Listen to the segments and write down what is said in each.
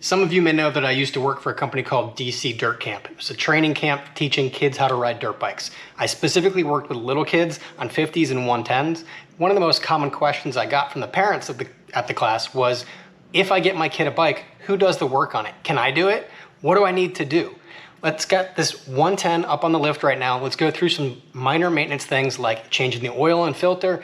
Some of you may know that I used to work for a company called DC Dirt Camp. It was a training camp teaching kids how to ride dirt bikes. I specifically worked with little kids on 50s and 110s. One of the most common questions I got from the parents at the class was, if I get my kid a bike, who does the work on it? Can I do it? What do I need to do? Let's get this 110 up on the lift right now. Let's go through some minor maintenance things like changing the oil and filter,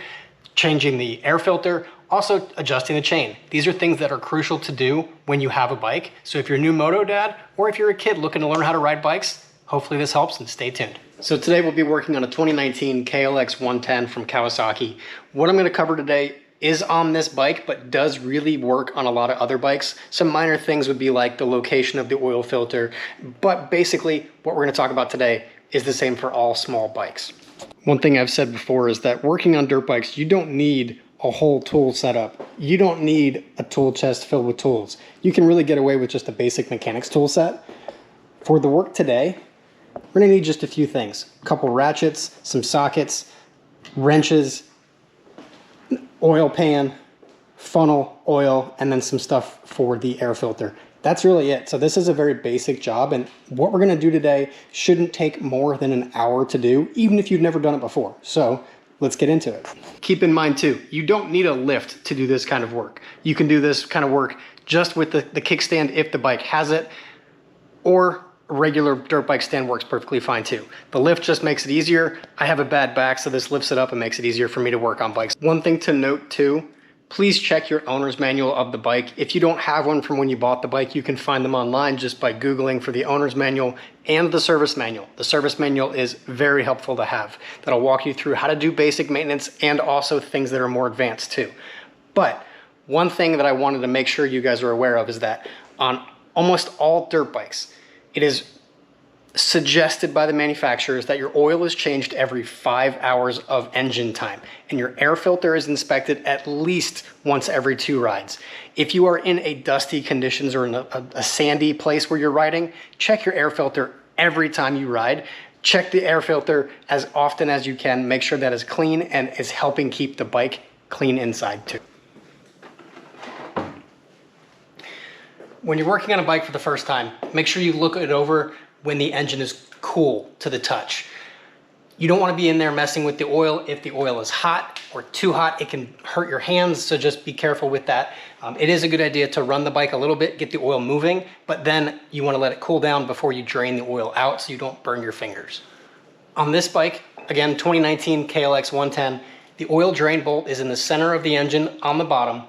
changing the air filter, also adjusting the chain. These are things that are crucial to do when you have a bike. So if you're a new moto dad, or if you're a kid looking to learn how to ride bikes, hopefully this helps, and stay tuned. So today we'll be working on a 2019 KLX110 from Kawasaki. What I'm gonna cover today is on this bike, but does really work on a lot of other bikes. Some minor things would be like the location of the oil filter, but basically what we're gonna talk about today is the same for all small bikes. One thing I've said before is that working on dirt bikes, you don't need a whole tool setup. You don't need a tool chest filled with tools. You can really get away with just a basic mechanics tool set. For the work today, we're gonna need just a few things. A couple ratchets, some sockets, wrenches, oil pan, funnel, oil, and then some stuff for the air filter. That's really it. So this is a very basic job, and what we're gonna do today shouldn't take more than an hour to do, even if you've never done it before. So let's get into it. Keep in mind too, you don't need a lift to do this kind of work. You can do this kind of work just with the kickstand if the bike has it, or a regular dirt bike stand works perfectly fine too. The lift just makes it easier. I have a bad back, so this lifts it up and makes it easier for me to work on bikes. One thing to note too, please check your owner's manual of the bike. If you don't have one from when you bought the bike, you can find them online just by Googling for the owner's manual and the service manual. The service manual is very helpful to have. That'll walk you through how to do basic maintenance and also things that are more advanced too. But one thing that I wanted to make sure you guys are aware of is that on almost all dirt bikes, it is suggested by the manufacturers that your oil is changed every 5 hours of engine time, and your air filter is inspected at least once every 2 rides. If you are in a dusty conditions or in a sandy place where you're riding, check your air filter every time you ride. Check the air filter as often as you can. Make sure that is clean and is helping keep the bike clean inside too. When you're working on a bike for the first time, make sure you look it over when the engine is cool to the touch. You don't want to be in there messing with the oil. If the oil is hot or too hot, it can hurt your hands, so just be careful with that. It is a good idea to run the bike a little bit, get the oil moving, but then you want to let it cool down before you drain the oil out so you don't burn your fingers. On this bike, again, 2019 KLX110, the oil drain bolt is in the center of the engine on the bottom.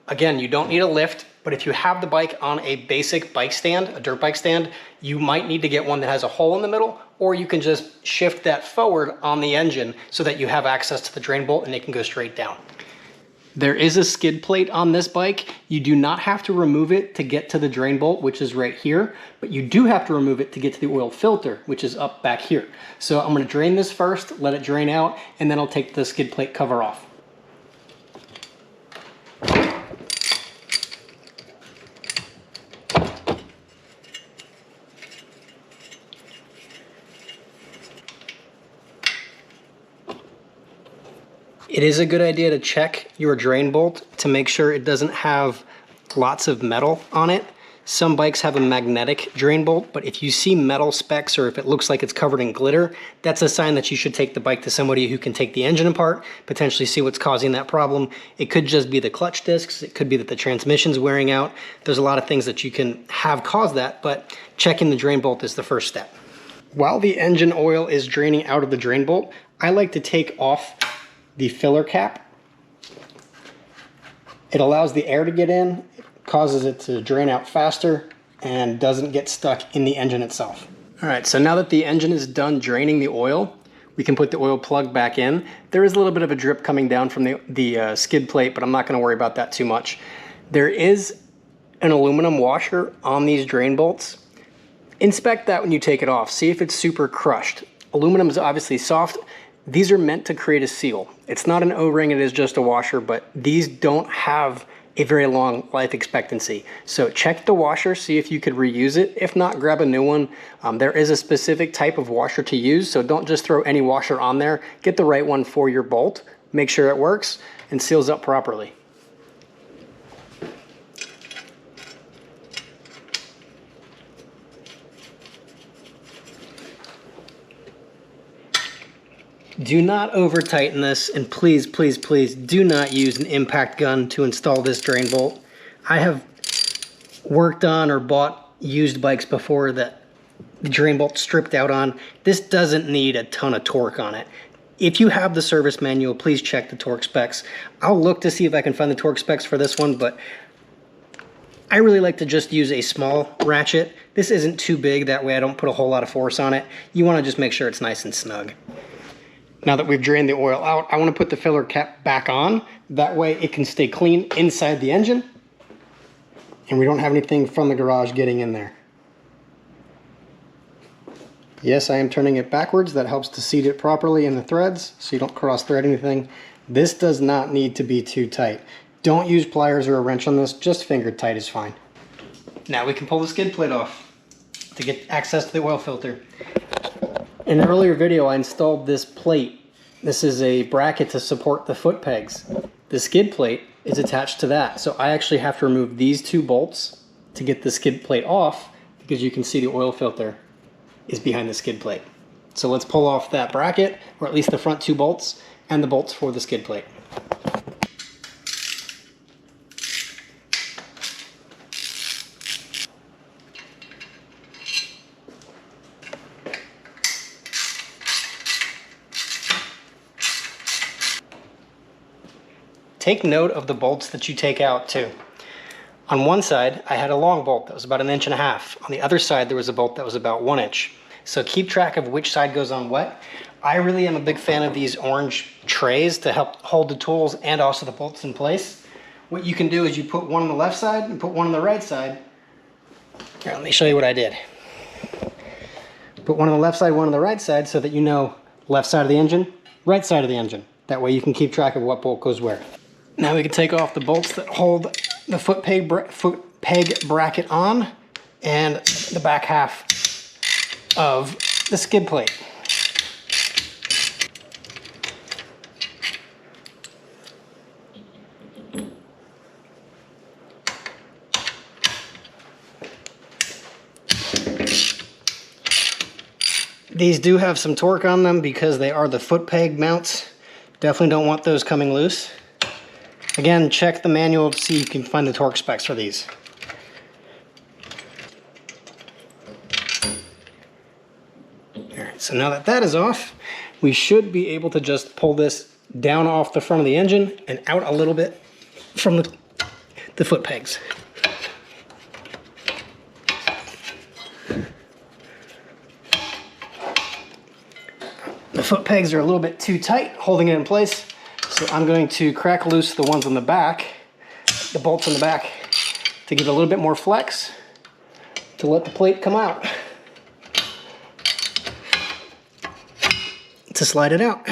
Again, you don't need a lift, but if you have the bike on a basic bike stand, a dirt bike stand, you might need to get one that has a hole in the middle, or you can just shift that forward on the engine so that you have access to the drain bolt and it can go straight down. There is a skid plate on this bike. You do not have to remove it to get to the drain bolt, which is right here, but you do have to remove it to get to the oil filter, which is up back here. So I'm gonna drain this first, let it drain out, and then I'll take the skid plate cover off. It is a good idea to check your drain bolt to make sure it doesn't have lots of metal on it. Some bikes have a magnetic drain bolt, but if you see metal specks or if it looks like it's covered in glitter, that's a sign that you should take the bike to somebody who can take the engine apart, potentially see what's causing that problem. It could just be the clutch discs. It could be that the transmission's wearing out. There's a lot of things that you can have cause that, but checking the drain bolt is the first step. While the engine oil is draining out of the drain bolt, I like to take off the filler cap. It allows the air to get in, causes it to drain out faster, and doesn't get stuck in the engine itself. All right, so now that the engine is done draining the oil, we can put the oil plug back in. There is a little bit of a drip coming down from the skid plate, but I'm not gonna worry about that too much. There is an aluminum washer on these drain bolts. Inspect that when you take it off. See if it's super crushed. Aluminum is obviously soft. These are meant to create a seal. It's not an O-ring, it is just a washer, but these don't have a very long life expectancy. So check the washer, see if you could reuse it. If not, grab a new one. There is a specific type of washer to use, so don't just throw any washer on there. Get the right one for your bolt, make sure it works and seals up properly. Do not over tighten this, and please, please, please do not use an impact gun to install this drain bolt. I have worked on or bought used bikes before that the drain bolt stripped out on. This doesn't need a ton of torque on it. If you have the service manual, please check the torque specs. I'll look to see if I can find the torque specs for this one, but I really like to just use a small ratchet. This isn't too big, that way I don't put a whole lot of force on it. You want to just make sure it's nice and snug. Now that we've drained the oil out, I want to put the filler cap back on. That way it can stay clean inside the engine, and we don't have anything from the garage getting in there. Yes, I am turning it backwards. That helps to seat it properly in the threads so you don't cross thread anything. This does not need to be too tight. Don't use pliers or a wrench on this, just finger tight is fine. Now we can pull the skid plate off to get access to the oil filter. In an earlier video I installed this plate. This is a bracket to support the foot pegs. The skid plate is attached to that, so I actually have to remove these two bolts to get the skid plate off, because you can see the oil filter is behind the skid plate. So let's pull off that bracket, or at least the front two bolts, and the bolts for the skid plate. Take note of the bolts that you take out too. On one side, I had a long bolt that was about 1.5 inches. On the other side, there was a bolt that was about 1 inch. So keep track of which side goes on what. I really am a big fan of these orange trays to help hold the tools and also the bolts in place. What you can do is you put one on the left side and put one on the right side. Here, let me show you what I did. Put one on the left side, one on the right side, so that you know left side of the engine, right side of the engine. That way you can keep track of what bolt goes where. Now we can take off the bolts that hold the foot peg bracket on and the back half of the skid plate. These do have some torque on them because they are the foot peg mounts. Definitely don't want those coming loose. Again, check the manual to see if you can find the torque specs for these. Alright, so now that that is off, we should be able to just pull this down off the front of the engine and out a little bit from the foot pegs. The foot pegs are a little bit too tight, holding it in place. So I'm going to crack loose the ones on the back, the bolts on the back, to give it a little bit more flex to let the plate come out, to slide it out.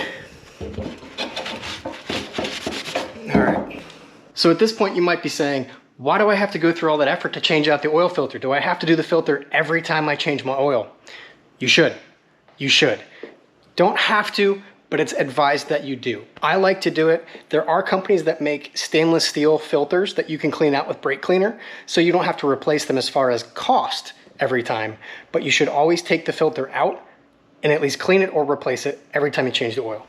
All right. So at this point you might be saying, why do I have to go through all that effort to change out the oil filter? Do I have to do the filter every time I change my oil? You should. You should. Don't have to, but it's advised that you do. I like to do it. There are companies that make stainless steel filters that you can clean out with brake cleaner, so you don't have to replace them as far as cost every time, but you should always take the filter out and at least clean it or replace it every time you change the oil.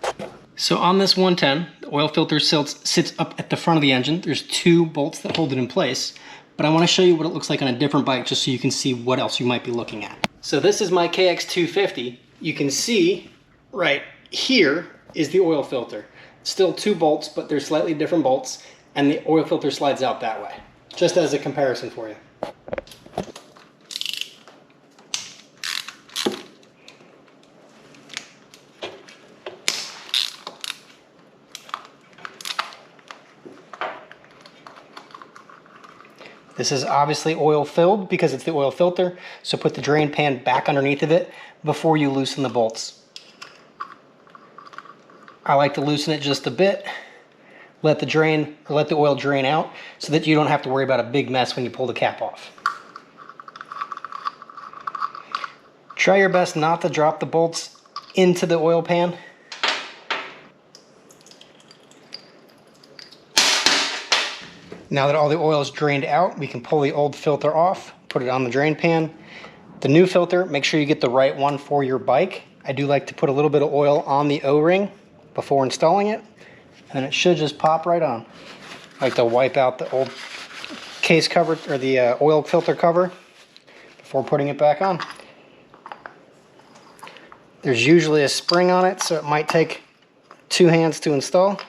So on this 110, the oil filter sits up at the front of the engine. There's two bolts that hold it in place, but I want to show you what it looks like on a different bike just so you can see what else you might be looking at. So this is my KX250. You can see right here is the oil filter. Still two bolts, but they're slightly different bolts, and the oil filter slides out that way, just as a comparison for you. This is obviously oil filled because it's the oil filter, so put the drain pan back underneath of it before you loosen the bolts. I like to loosen it just a bit, let the oil drain out so that you don't have to worry about a big mess when you pull the cap off. Try your best not to drop the bolts into the oil pan. Now that all the oil is drained out, we can pull the old filter off, put it on the drain pan. The new filter, make sure you get the right one for your bike. I do like to put a little bit of oil on the O-ring before installing it, and it should just pop right on. I like to wipe out the old case cover, or the oil filter cover, before putting it back on. There's usually a spring on it, so it might take 2 hands to install.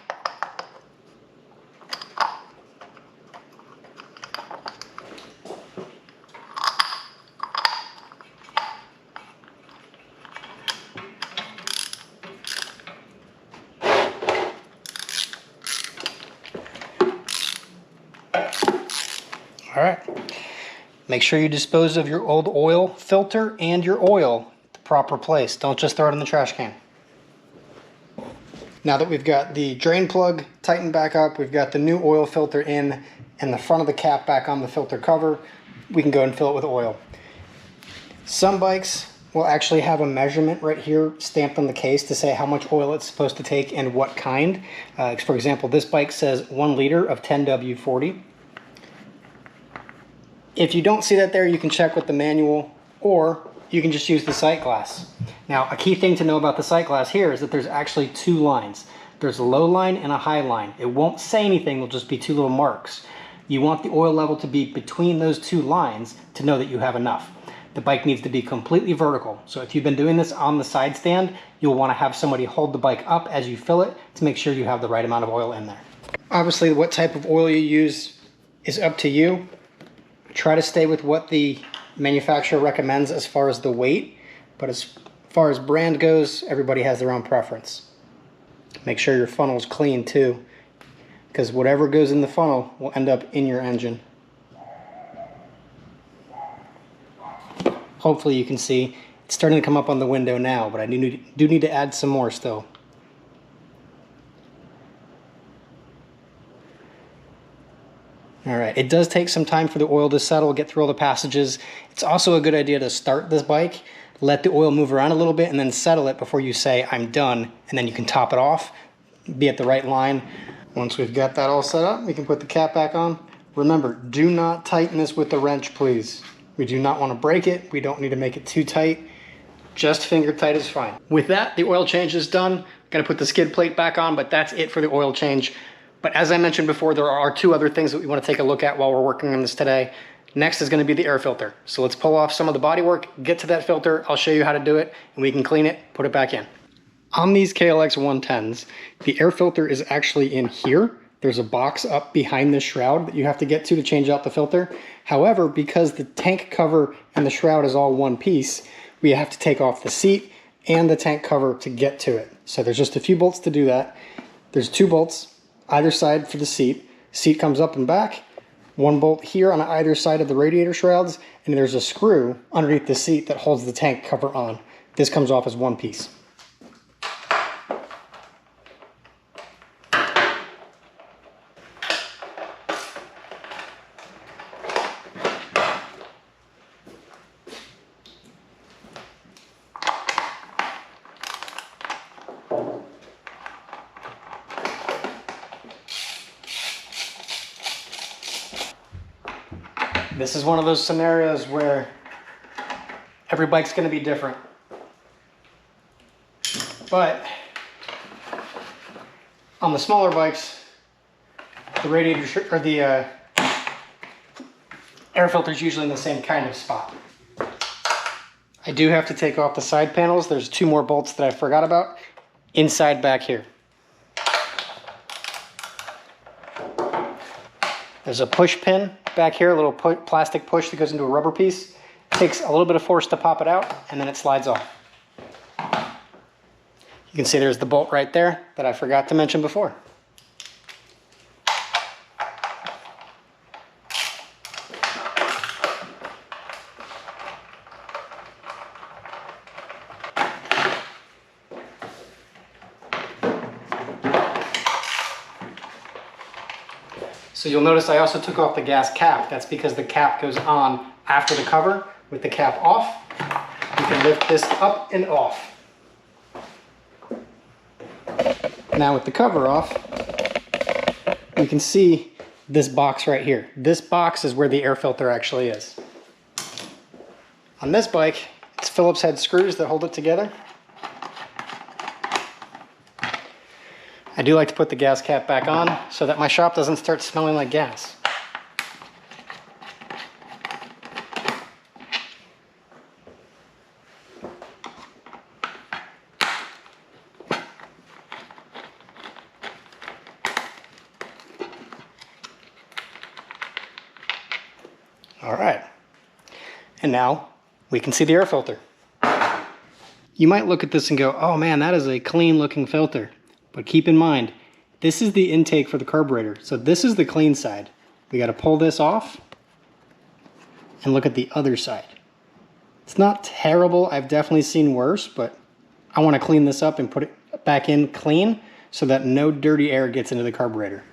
All right, make sure you dispose of your old oil filter and your oil at the proper place. Don't just throw it in the trash can. Now that we've got the drain plug tightened back up, we've got the new oil filter in and the front of the cap back on the filter cover, we can go and fill it with oil. Some bikes will actually have a measurement right here stamped on the case to say how much oil it's supposed to take and what kind. For example, this bike says 1 liter of 10W40. If you don't see that there, you can check with the manual, or you can just use the sight glass. Now, a key thing to know about the sight glass here is that there's actually 2 lines. There's a low line and a high line. It won't say anything, there'll just be 2 little marks. You want the oil level to be between those 2 lines to know that you have enough. The bike needs to be completely vertical. So if you've been doing this on the side stand, you'll want to have somebody hold the bike up as you fill it to make sure you have the right amount of oil in there. Obviously, what type of oil you use is up to you. Try to stay with what the manufacturer recommends as far as the weight, but as far as brand goes, everybody has their own preference. Make sure your funnel is clean too, because whatever goes in the funnel will end up in your engine. Hopefully you can see it's starting to come up on the window now, but I do need to add some more still. All right, it does take some time for the oil to settle, get through all the passages. It's also a good idea to start this bike, let the oil move around a little bit, and then settle it before you say, I'm done, and then you can top it off, be at the right line. Once we've got that all set up, we can put the cap back on. Remember, do not tighten this with the wrench, please. We do not want to break it. We don't need to make it too tight. Just finger tight is fine. With that, the oil change is done. Got to put the skid plate back on, but that's it for the oil change. But as I mentioned before, there are 2 other things that we want to take a look at while we're working on this today. Next is going to be the air filter. So let's pull off some of the bodywork, get to that filter. I'll show you how to do it, and we can clean it, put it back in. On these KLX110s, the air filter is actually in here. There's a box up behind the shroud that you have to get to change out the filter. However, because the tank cover and the shroud is all one piece, we have to take off the seat and the tank cover to get to it. So there's just a few bolts to do that. There's 2 bolts either side for the seat. Seat comes up and back. 1 bolt here on either side of the radiator shrouds, and there's a screw underneath the seat that holds the tank cover on. This comes off as one piece. This is one of those scenarios where every bike's going to be different. But on the smaller bikes, the radiator or the air filter is usually in the same kind of spot. I do have to take off the side panels. There's 2 more bolts that I forgot about inside back here. There's a push pin back here, a little plastic push that goes into a rubber piece. Takes a little bit of force to pop it out, and then it slides off. You can see there's the bolt right there that I forgot to mention before. So you'll notice I also took off the gas cap. That's because the cap goes on after the cover. With the cap off, you can lift this up and off. Now with the cover off, you can see this box right here. This box is where the air filter actually is. On this bike, it's Phillips head screws that hold it together. I do like to put the gas cap back on so that my shop doesn't start smelling like gas. All right, and now we can see the air filter. You might look at this and go, oh man, that is a clean looking filter. But keep in mind, this is the intake for the carburetor. So this is the clean side. We got to pull this off and look at the other side. It's not terrible. I've definitely seen worse, but I want to clean this up and put it back in clean so that no dirty air gets into the carburetor.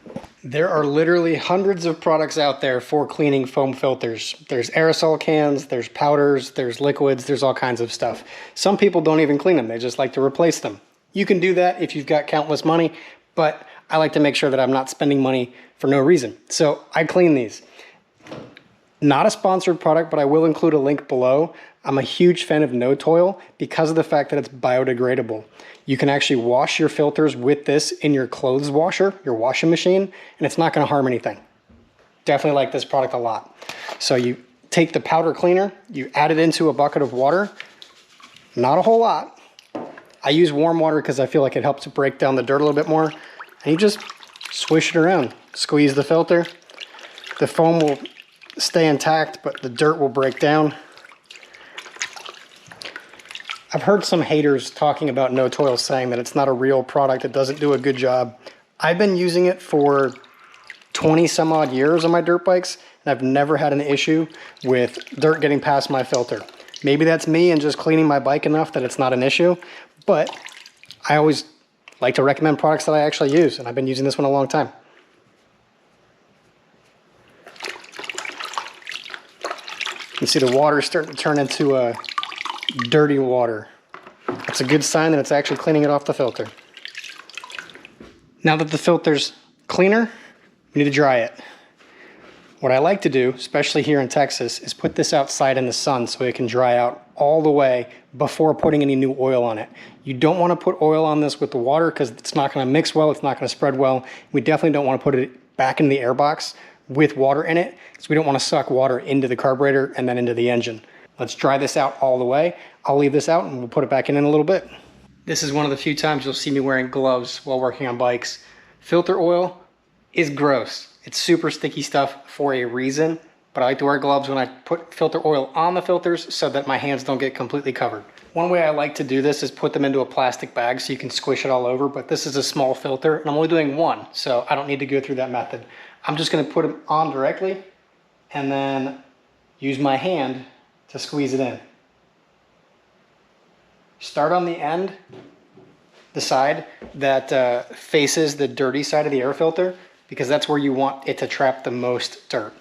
There are literally hundreds of products out there for cleaning foam filters. There's aerosol cans, there's powders, there's liquids, there's all kinds of stuff. Some people don't even clean them, they just like to replace them. You can do that if you've got countless money, but I like to make sure that I'm not spending money for no reason. So I clean these. Not a sponsored product, but I will include a link below. I'm a huge fan of No Toil because of the fact that it's biodegradable. You can actually wash your filters with this in your clothes washer, your washing machine, and it's not going to harm anything. Definitely like this product a lot. So you take the powder cleaner, you add it into a bucket of water, not a whole lot. I use warm water because I feel like it helps break down the dirt a little bit more. And you just swish it around, squeeze the filter. The foam will stay intact, but the dirt will break down. I've heard some haters talking about No Toil saying that it's not a real product, it doesn't do a good job. I've been using it for 20 some odd years on my dirt bikes, and I've never had an issue with dirt getting past my filter. Maybe that's me and just cleaning my bike enough that it's not an issue, but I always like to recommend products that I actually use, and I've been using this one a long time. You can see the water starting to turn into dirty water. That's a good sign that it's actually cleaning it off the filter. Now that the filter's cleaner, we need to dry it. What I like to do, especially here in Texas, is put this outside in the sun so it can dry out all the way before putting any new oil on it. You don't want to put oil on this with the water because it's not going to mix well, it's not going to spread well. We definitely don't want to put it back in the airbox with water in it, because we don't want to suck water into the carburetor and then into the engine. Let's dry this out all the way. I'll leave this out and we'll put it back in a little bit. This is one of the few times you'll see me wearing gloves while working on bikes. Filter oil is gross. It's super sticky stuff for a reason, but I like to wear gloves when I put filter oil on the filters so that my hands don't get completely covered. One way I like to do this is put them into a plastic bag so you can squish it all over, but this is a small filter and I'm only doing one, so I don't need to go through that method. I'm just gonna put them on directly and then use my hand to squeeze it in. Start on the end, the side that faces the dirty side of the air filter, because that's where you want it to trap the most dirt.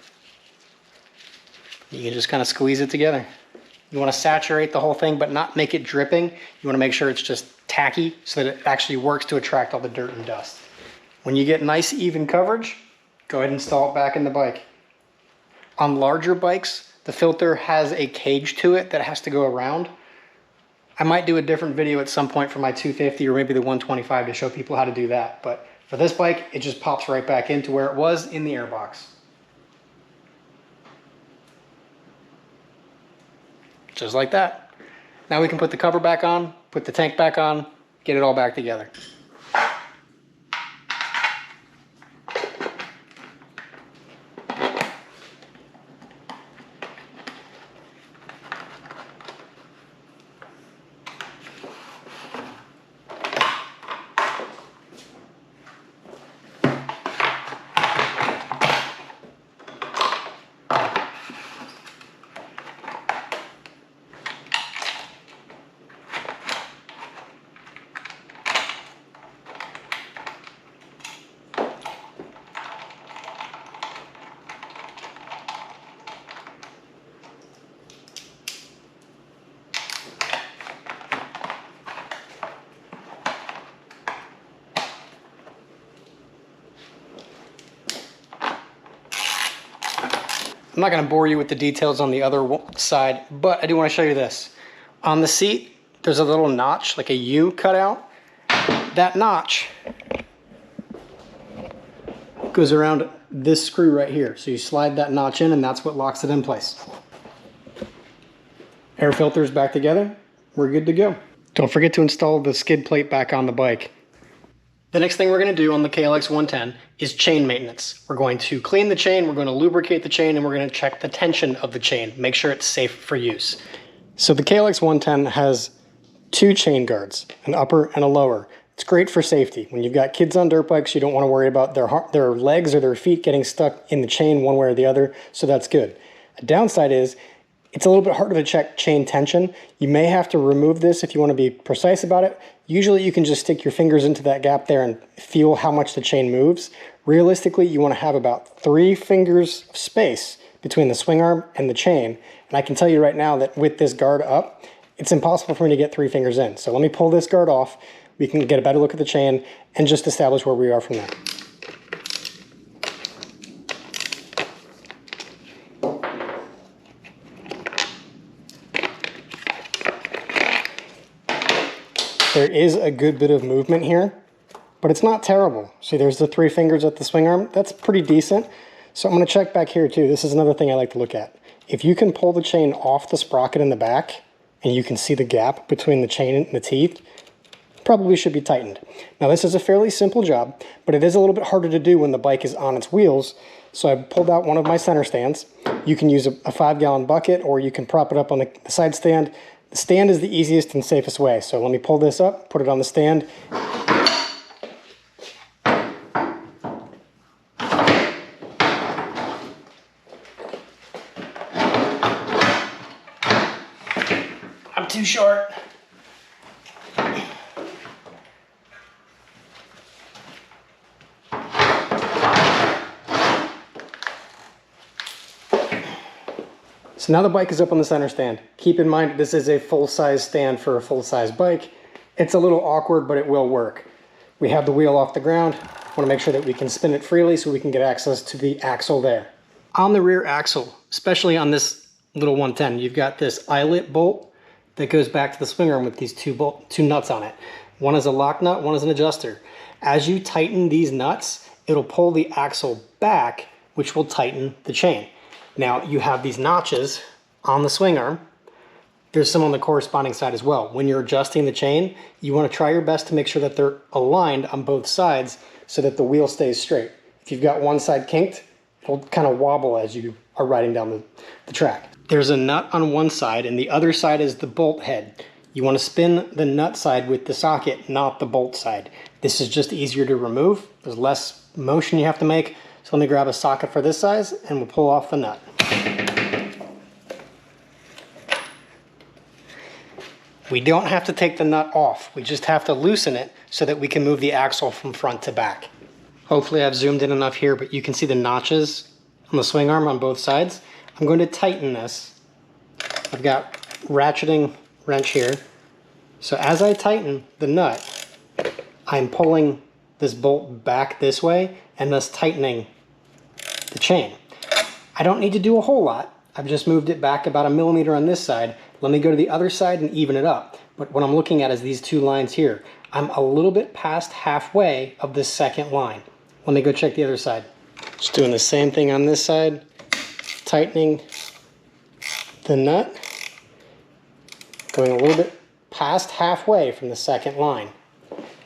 You can just kind of squeeze it together. You want to saturate the whole thing, but not make it dripping. You want to make sure it's just tacky so that it actually works to attract all the dirt and dust. When you get nice even coverage, go ahead and install it back in the bike. On larger bikes, the filter has a cage to it that has to go around. I might do a different video at some point for my 250 or maybe the 125 to show people how to do that. But for this bike, it just pops right back into where it was in the airbox. Just like that. Now we can put the cover back on, put the tank back on, get it all back together. I'm not going to bore you with the details on the other side, but I do want to show you this. On the seat, there's a little notch, like a U cut out. That notch goes around this screw right here. So you slide that notch in and that's what locks it in place. Air filters back together, we're good to go. Don't forget to install the skid plate back on the bike. The next thing we're going to do on the KLX110 is chain maintenance. We're going to clean the chain, we're going to lubricate the chain, and we're going to check the tension of the chain, make sure it's safe for use. So the KLX110 has two chain guards, an upper and a lower. It's great for safety. When you've got kids on dirt bikes, you don't want to worry about their legs or their feet getting stuck in the chain one way or the other, so that's good. A downside is it's a little bit harder to check chain tension. You may have to remove this if you want to be precise about it. Usually you can just stick your fingers into that gap there and feel how much the chain moves. Realistically, you want to have about 3 fingers of space between the swing arm and the chain. And I can tell you right now that with this guard up, it's impossible for me to get 3 fingers in. So let me pull this guard off. We can get a better look at the chain and just establish where we are from there. There is a good bit of movement here, but it's not terrible. See, there's the 3 fingers at the swing arm. That's pretty decent. So I'm going to check back here too. This is another thing I like to look at. If you can pull the chain off the sprocket in the back and you can see the gap between the chain and the teeth, probably should be tightened. Now this is a fairly simple job, but it is a little bit harder to do when the bike is on its wheels. So I pulled out one of my center stands. You can use a 5-gallon bucket or you can prop it up on the side stand. The stand is the easiest and safest way. So let me pull this up, put it on the stand. I'm too short. So now the bike is up on the center stand. Keep in mind, this is a full-size stand for a full-size bike. It's a little awkward, but it will work. We have the wheel off the ground. I want to make sure that we can spin it freely so we can get access to the axle there. On the rear axle, especially on this little 110, you've got this eyelet bolt that goes back to the swing arm with these two nuts on it. One is a lock nut, one is an adjuster. As you tighten these nuts, it'll pull the axle back, which will tighten the chain. Now you have these notches on the swing arm. There's some on the corresponding side as well. When you're adjusting the chain, you want to try your best to make sure that they're aligned on both sides so that the wheel stays straight. If you've got one side kinked, it'll kind of wobble as you are riding down the track. There's a nut on one side and the other side is the bolt head. You want to spin the nut side with the socket, not the bolt side. This is just easier to remove. There's less motion you have to make. So let me grab a socket for this size and we'll pull off the nut. We don't have to take the nut off. We just have to loosen it so that we can move the axle from front to back. Hopefully I've zoomed in enough here, but you can see the notches on the swing arm on both sides. I'm going to tighten this. I've got ratcheting wrench here. So as I tighten the nut, I'm pulling this bolt back this way and thus tightening the chain. I don't need to do a whole lot. I've just moved it back about 1 millimeter on this side. Let me go to the other side and even it up. But what I'm looking at is these 2 lines here. I'm a little bit past halfway of this second line. Let me go check the other side. Just doing the same thing on this side. Tightening the nut. Going a little bit past halfway from the second line.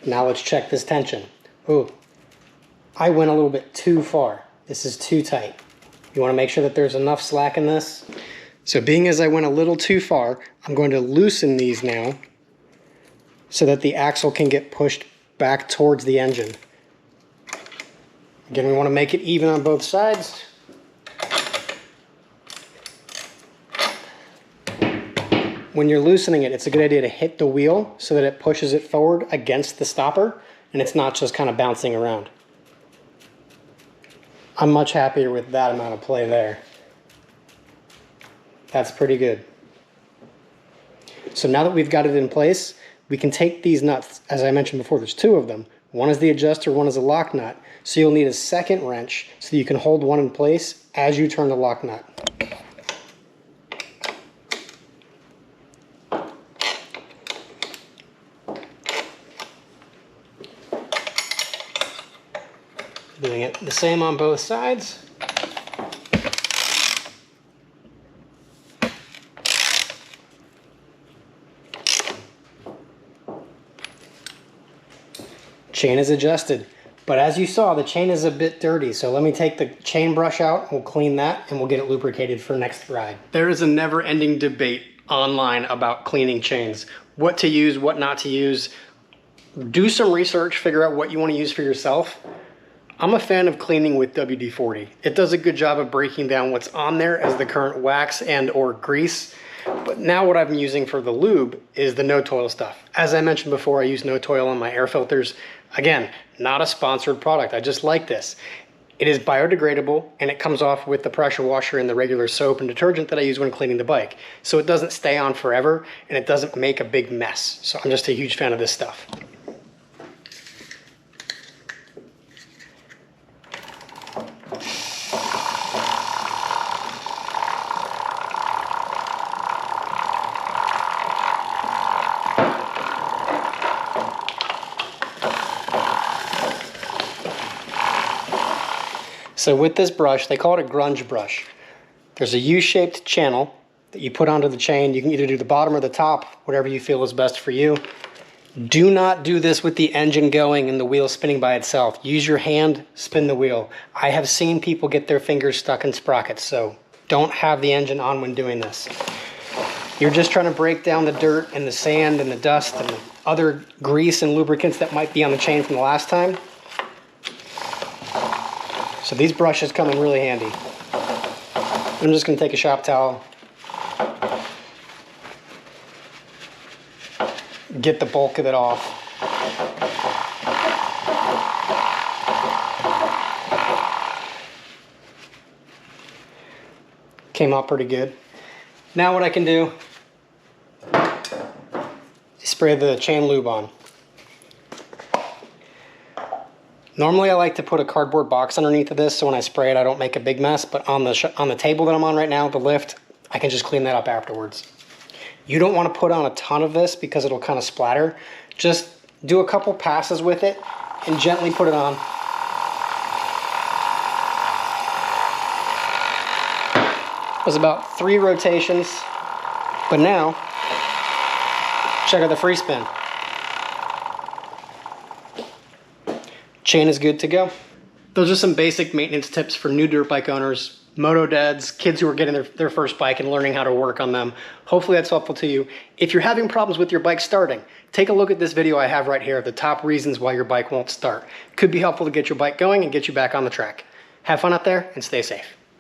Now let's check this tension. Ooh, I went a little bit too far. This is too tight. You want to make sure that there's enough slack in this. So being as I went a little too far, I'm going to loosen these now so that the axle can get pushed back towards the engine. Again, we want to make it even on both sides. When you're loosening it, it's a good idea to hit the wheel so that it pushes it forward against the stopper and it's not just kind of bouncing around. I'm much happier with that amount of play there. That's pretty good. So now that we've got it in place, we can take these nuts. As I mentioned before, there's 2 of them. One is the adjuster, one is a lock nut. So you'll need a second wrench so that you can hold one in place as you turn the lock nut. Doing it the same on both sides. Chain is adjusted, but as you saw, the chain is a bit dirty, so let me take the chain brush out, we'll clean that, and we'll get it lubricated for next ride. There is a never-ending debate online about cleaning chains. What to use, what not to use. Do some research, figure out what you want to use for yourself. I'm a fan of cleaning with WD-40. It does a good job of breaking down what's on there as the current wax and or grease. But now what I've been using for the lube is the no-toil stuff. As I mentioned before, I use no-toil on my air filters. Again, not a sponsored product, I just like this. It is biodegradable and it comes off with the pressure washer and the regular soap and detergent that I use when cleaning the bike. So it doesn't stay on forever and it doesn't make a big mess. So I'm just a huge fan of this stuff. So with this brush, they call it a grunge brush. There's a U-shaped channel that you put onto the chain. You can either do the bottom or the top, whatever you feel is best for you. Do not do this with the engine going and the wheel spinning by itself. Use your hand, spin the wheel. I have seen people get their fingers stuck in sprockets, so don't have the engine on when doing this. You're just trying to break down the dirt and the sand and the dust and the other grease and lubricants that might be on the chain from the last time. So these brushes come in really handy. I'm just going to take a shop towel, get the bulk of it off. Came out pretty good. Now what I can do is spray the chain lube on. Normally I like to put a cardboard box underneath of this so when I spray it I don't make a big mess, but on the table that I'm on right now, the lift, I can just clean that up afterwards. You don't want to put on a ton of this because it'll kind of splatter. Just do a couple passes with it and gently put it on. It was about 3 rotations, but now check out the free spin. Chain is good to go. Those are some basic maintenance tips for new dirt bike owners, moto dads, kids who are getting their first bike and learning how to work on them. Hopefully that's helpful to you. If you're having problems with your bike starting, take a look at this video I have right here of the top reasons why your bike won't start. Could be helpful to get your bike going and get you back on the track. Have fun out there and stay safe.